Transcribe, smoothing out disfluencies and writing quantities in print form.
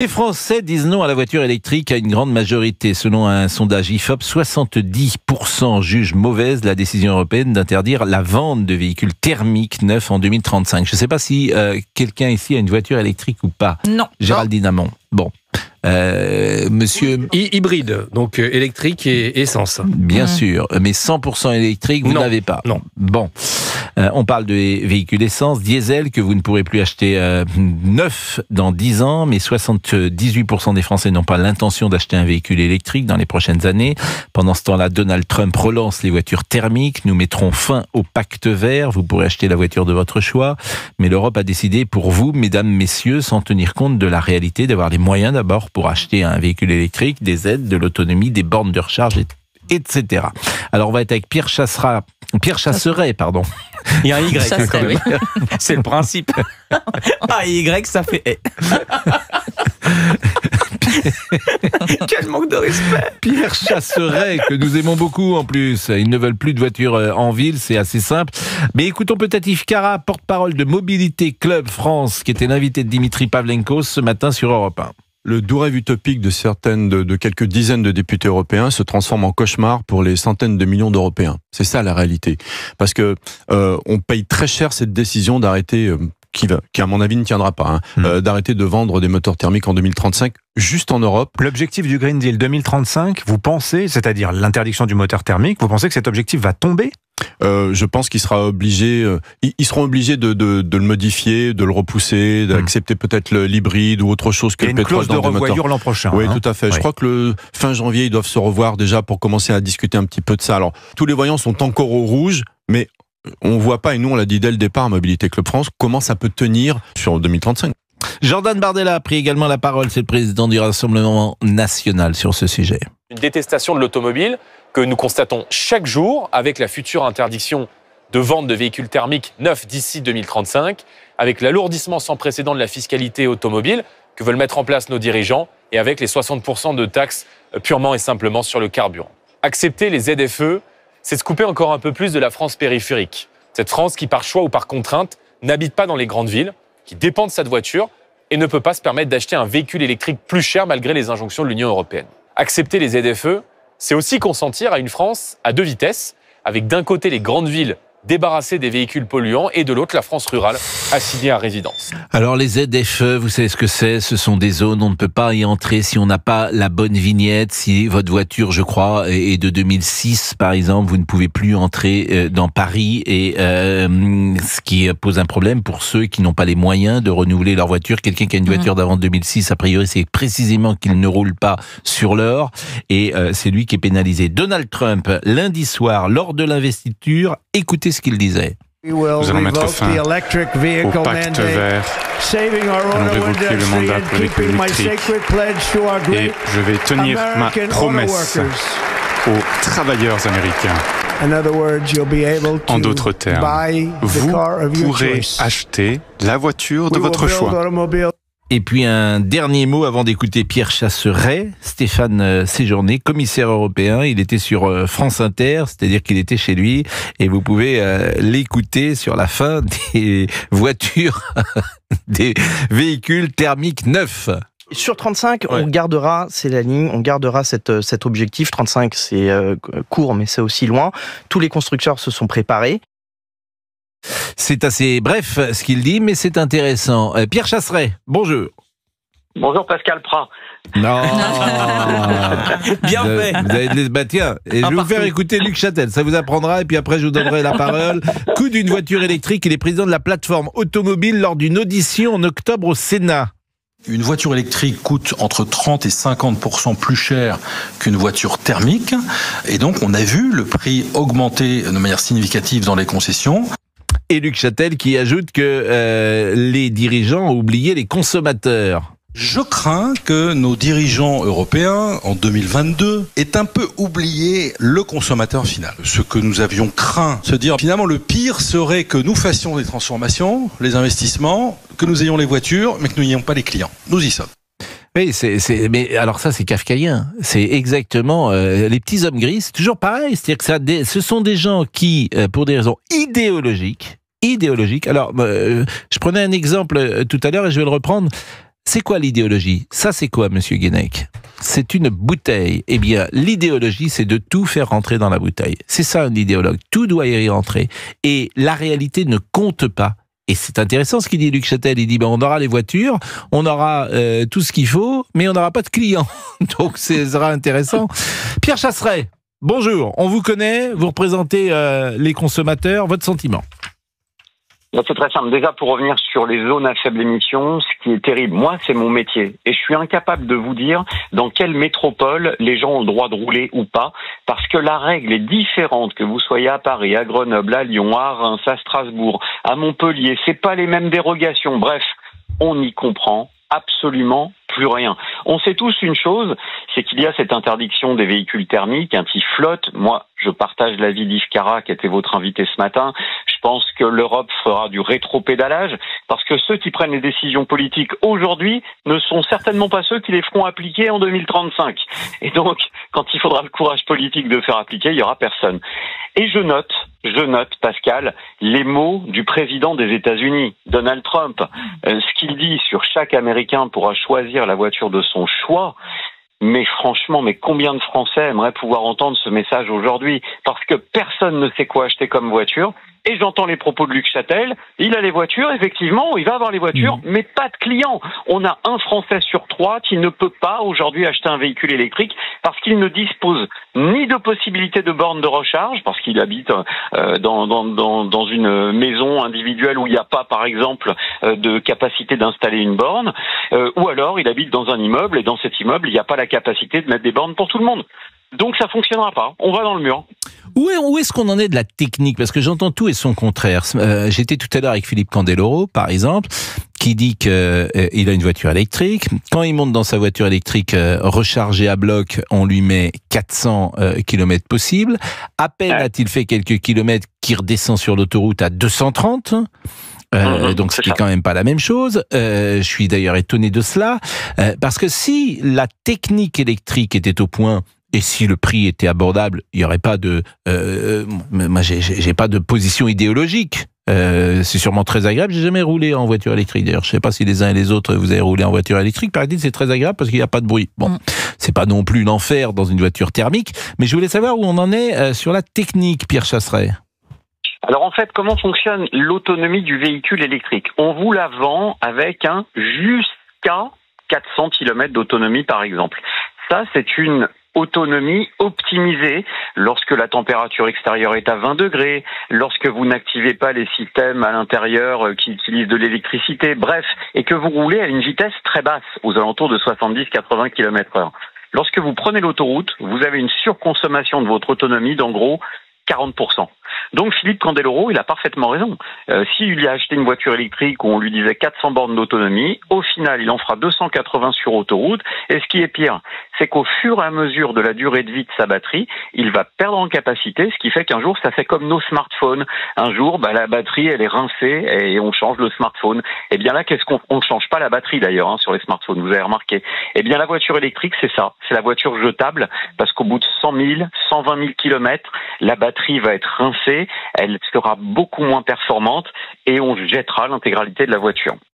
Les Français disent non à la voiture électrique à une grande majorité. Selon un sondage IFOP, 70% jugent mauvaise la décision européenne d'interdire la vente de véhicules thermiques neufs en 2035. Je ne sais pas si quelqu'un ici a une voiture électrique ou pas. Non. Géraldine Amont. Bon. Monsieur... Hybride, donc électrique et essence. Bien sûr, mais 100% électrique, vous n'avez pas. Non. Bon, on parle de véhicules essence, diesel, que vous ne pourrez plus acheter neuf dans 10 ans, mais 78% des Français n'ont pas l'intention d'acheter un véhicule électrique dans les prochaines années. Pendant ce temps-là, Donald Trump relance les voitures thermiques. Nous mettrons fin au pacte vert. Vous pourrez acheter la voiture de votre choix. Mais l'Europe a décidé pour vous, mesdames, messieurs, sans tenir compte de la réalité, d'avoir les moyens d'abord pour acheter un véhicule électrique, des aides, de l'autonomie, des bornes de recharge, etc. Alors on va être avec Pierre Chasseret, pardon. Il y a un Y quand même. Oui. C'est le principe. Ah, Y, ça fait... Quel manque de respect. Pierre Chasseret, que nous aimons beaucoup en plus. Ils ne veulent plus de voitures en ville, c'est assez simple. Mais écoutons peut-être Yves Cara, porte-parole de Mobilité Club France, qui était l'invité de Dimitri Pavlenkos ce matin sur Europe 1. Le doux rêve utopique de quelques dizaines de députés européens se transforme en cauchemar pour les centaines de millions d'Européens. C'est ça la réalité. Parce que on paye très cher cette décision d'arrêter, qui à mon avis ne tiendra pas, d'arrêter de vendre des moteurs thermiques en 2035, juste en Europe. L'objectif du Green Deal 2035, vous pensez, c'est-à-dire l'interdiction du moteur thermique, vous pensez que cet objectif va tomber ? Je pense qu'ils seront obligés de le modifier, de le repousser, d'accepter peut-être l'hybride ou autre chose que le pétrole dans des moteurs. Il y a une clause de revoyure l'an prochain. Oui, tout à fait. Oui. Je crois que le fin janvier, ils doivent se revoir déjà pour commencer à discuter un petit peu de ça. Alors, tous les voyants sont encore au rouge, mais on voit pas, et nous on l'a dit dès le départ à Mobilité Club France, comment ça peut tenir sur 2035. Jordan Bardella a pris également la parole, c'est le président du Rassemblement national sur ce sujet. Une détestation de l'automobile que nous constatons chaque jour avec la future interdiction de vente de véhicules thermiques neufs d'ici 2035, avec l'alourdissement sans précédent de la fiscalité automobile que veulent mettre en place nos dirigeants et avec les 60% de taxes purement et simplement sur le carburant. Accepter les ZFE, c'est se couper encore un peu plus de la France périphérique. Cette France qui, par choix ou par contrainte, n'habite pas dans les grandes villes, qui dépend de sa voiture et ne peut pas se permettre d'acheter un véhicule électrique plus cher malgré les injonctions de l'Union européenne. Accepter les ZFE, c'est aussi consentir à une France à deux vitesses, avec d'un côté les grandes villes débarrassées des véhicules polluants et de l'autre la France rurale assignée à résidence. Alors les ZFE, vous savez ce que c'est ? Ce sont des zones où on ne peut pas y entrer si on n'a pas la bonne vignette, si votre voiture, je crois, est de 2006 par exemple, vous ne pouvez plus entrer dans Paris, et ce qui pose un problème pour ceux qui n'ont pas les moyens de renouveler leur voiture. Quelqu'un qui a une voiture d'avant 2006, a priori c'est précisément qu'il ne roule pas sur l'heure, et c'est lui qui est pénalisé. Donald Trump, lundi soir, lors de l'investiture, écoutez ce qu'il disait. Nous allons mettre fin au pacte vert. Allons révoquer le mandat pour les véhicules électriques. Et je vais tenir ma promesse aux travailleurs américains. En d'autres termes, vous pourrez acheter la voiture de votre choix. Et puis un dernier mot avant d'écouter Pierre Chasseret, Stéphane Séjourné, commissaire européen. Il était sur France Inter, c'est-à-dire qu'il était chez lui, et vous pouvez l'écouter sur la fin des voitures, des véhicules thermiques neufs. Sur 35, on gardera, c'est la ligne, on gardera cet objectif. 35, c'est court, mais c'est aussi loin. Tous les constructeurs se sont préparés. C'est assez bref ce qu'il dit, mais c'est intéressant. Pierre Chasseret, bonjour. Bonjour Pascal Prat. Non. Bien fait. Vous avez tiens, et je vais vous faire écouter Luc Châtel, ça vous apprendra, et puis après je vous donnerai la parole. Coût d'une voiture électrique, il est président de la plateforme automobile lors d'une audition en octobre au Sénat. Une voiture électrique coûte entre 30 et 50% plus cher qu'une voiture thermique, et donc on a vu le prix augmenter de manière significative dans les concessions. Et Luc Châtel qui ajoute que les dirigeants ont oublié les consommateurs. Je crains que nos dirigeants européens, en 2022, aient un peu oublié le consommateur final. Ce que nous avions craint, se dire finalement le pire serait que nous fassions les transformations, les investissements, que nous ayons les voitures, mais que nous n'ayons pas les clients. Nous y sommes. Oui, mais alors ça c'est kafkaïen. C'est exactement les petits hommes gris. C'est toujours pareil. C'est-à-dire que ce sont des gens qui, pour des raisons idéologiques. Alors, je prenais un exemple tout à l'heure et je vais le reprendre. C'est quoi l'idéologie? Ça, c'est quoi, monsieur Guénec? C'est une bouteille. Eh bien, l'idéologie, c'est de tout faire rentrer dans la bouteille. C'est ça, un idéologue. Tout doit y rentrer. Et la réalité ne compte pas. Et c'est intéressant ce qu'il dit Luc Châtel. Il dit, on aura les voitures, on aura tout ce qu'il faut, mais on n'aura pas de clients. Donc, ce sera intéressant. Pierre Chasseret, bonjour. On vous connaît, vous représentez les consommateurs. Votre sentiment? C'est très simple. Déjà, pour revenir sur les zones à faible émission, ce qui est terrible, moi, c'est mon métier. Et je suis incapable de vous dire dans quelle métropole les gens ont le droit de rouler ou pas, parce que la règle est différente, que vous soyez à Paris, à Grenoble, à Lyon, à Reims, à Strasbourg, à Montpellier. C'est pas les mêmes dérogations. Bref, on n'y comprend absolument plus rien. On sait tous une chose, c'est qu'il y a cette interdiction des véhicules thermiques, qui flottent. Moi, je partage l'avis d'Yves Cara, qui était votre invité ce matin. Je pense que l'Europe fera du rétropédalage, parce que ceux qui prennent les décisions politiques aujourd'hui ne sont certainement pas ceux qui les feront appliquer en 2035. Et donc, quand il faudra le courage politique de faire appliquer, il y aura personne. Et je note, Pascal, les mots du président des États-Unis, Donald Trump. Ce qu'il dit sur chaque Américain pourra choisir la voiture de son choix. Mais franchement, combien de Français aimeraient pouvoir entendre ce message aujourd'hui? Parce que personne ne sait quoi acheter comme voiture. Et j'entends les propos de Luc Châtel. Il a les voitures, effectivement, il va avoir les voitures, mais pas de clients. On a un Français sur 3 qui ne peut pas aujourd'hui acheter un véhicule électrique parce qu'il ne dispose ni de possibilité de borne de recharge, parce qu'il habite dans une maison individuelle où il n'y a pas, par exemple, de capacité d'installer une borne, ou alors il habite dans un immeuble et dans cet immeuble, il n'y a pas la capacité de mettre des bornes pour tout le monde. Donc ça fonctionnera pas. On va dans le mur. Où est-ce qu'on en est de la technique? Parce que j'entends tout et son contraire. J'étais tout à l'heure avec Philippe Candeloro, par exemple, qui dit qu'il a une voiture électrique. Quand il monte dans sa voiture électrique rechargée à bloc, on lui met 400 km possibles. À peine a-t-il fait quelques kilomètres qu'il redescend sur l'autoroute à 230. Donc ce qui est quand même pas la même chose. Je suis d'ailleurs étonné de cela, parce que si la technique électrique était au point et si le prix était abordable, il y aurait pas de. Moi, j'ai pas de position idéologique. C'est sûrement très agréable. J'ai jamais roulé en voiture électrique. D'ailleurs, je sais pas si les uns et les autres vous avez roulé en voiture électrique. Paraît-il, c'est très agréable parce qu'il n'y a pas de bruit. Bon, c'est pas non plus l'enfer dans une voiture thermique, mais je voulais savoir où on en est sur la technique, Pierre Chasseret. Alors en fait, comment fonctionne l'autonomie du véhicule électrique? On vous la vend avec jusqu'à 400 km d'autonomie, par exemple. Ça, c'est une autonomie optimisée lorsque la température extérieure est à 20 degrés, lorsque vous n'activez pas les systèmes à l'intérieur qui utilisent de l'électricité, bref, et que vous roulez à une vitesse très basse, aux alentours de 70-80 km/h. Lorsque vous prenez l'autoroute, vous avez une surconsommation de votre autonomie d'en gros 40%. Donc Philippe Candeloro, il a parfaitement raison. S'il a acheté une voiture électrique où on lui disait 400 bornes d'autonomie, au final, il en fera 280 sur autoroute. Et ce qui est pire, c'est qu'au fur et à mesure de la durée de vie de sa batterie, il va perdre en capacité, ce qui fait qu'un jour, ça fait comme nos smartphones. Un jour, la batterie, elle est rincée et on change le smartphone. Et bien là, on ne change pas la batterie d'ailleurs sur les smartphones, vous avez remarqué. Et bien la voiture électrique, c'est ça. C'est la voiture jetable parce qu'au bout de 100 000, 120 000 kilomètres, la batterie va être rincée, elle sera beaucoup moins performante et on jettera l'intégralité de la voiture.